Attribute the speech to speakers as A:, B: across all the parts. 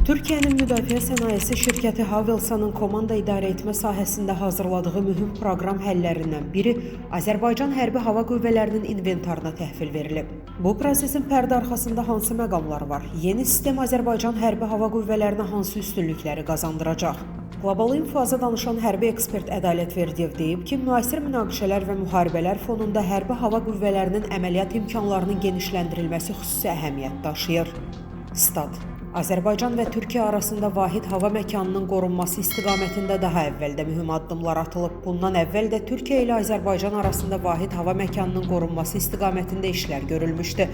A: Türkiyənin müdafiə sənayesi şirkəti Havelsanın komanda idarə etmə sahəsində hazırladığı mühüm proqram həllərindən biri Azərbaycan Hərbi Hava Qüvvələrinin inventarına təhvil verilib. Bu prosesin pərdə arxasında hansı məqamlar var? Yeni sistem Azərbaycan Hərbi Hava Qüvvələrinə hansı üstünlükləri qazandıracaq? Qlobal İnfoza danışan hərbi ekspert Ədalət Verdiyev deyib ki, müasir münaqişələr və müharibələr fonunda hərbi hava qüvvələrinin əməliyyat imkanlarının genişləndirilməsi xüsusi əhəmiyyət daşıyır. Stat: Azərbaycan və Türkiyə arasında vahid hava məkanının qorunması istiqamətində daha əvvəldə mühüm addımlar atılıb. Bundan əvvəl də Türkiyə ilə Azərbaycan arasında vahid hava məkanının qorunması istiqamətində işlər görülmüşdü.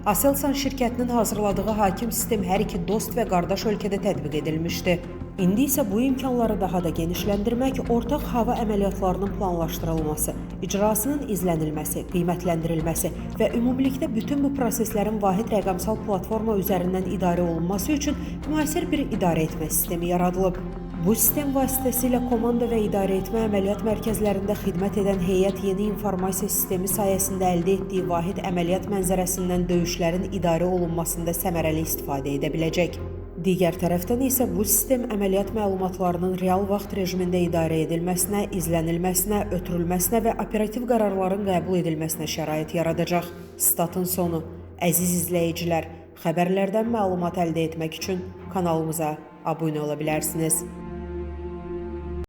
A: Aselsan şirkətinin hazırladığı hakim sistem hər iki dost və qardaş ölkədə tətbiq edilmişdi. İndi isə bu imkanları daha da genişləndirmək, ortaq hava əməliyyatlarının planlaşdırılması, icrasının izlənilməsi, qiymətləndirilməsi və ümumilikdə bütün bu proseslərin vahid rəqəmsal platforma üzərindən idarə olunması üçün müasir bir idarə etmə sistemi yaradılıb. Bu sistem vasitəsilə komanda və idarə etmə əməliyyat mərkəzlərində xidmət edən heyət yeni informasiya sistemi sayəsində əldə etdiyi vahid əməliyyat mənzərəsindən döyüşlərin idarə olunmasında səmərəli istifadə edə biləcək. Digər tərəfdən isə bu sistem əməliyyat məlumatlarının real vaxt rejimində idarə edilməsinə, izlənilməsinə, ötürülməsinə və operativ qərarların qəbul edilməsinə şərait yaradacaq. Statın sonu. Əziz izləyicilər, xəbərlərdən məlumat əldə etmək üçün kanalımıza abunə ola bilərsiniz.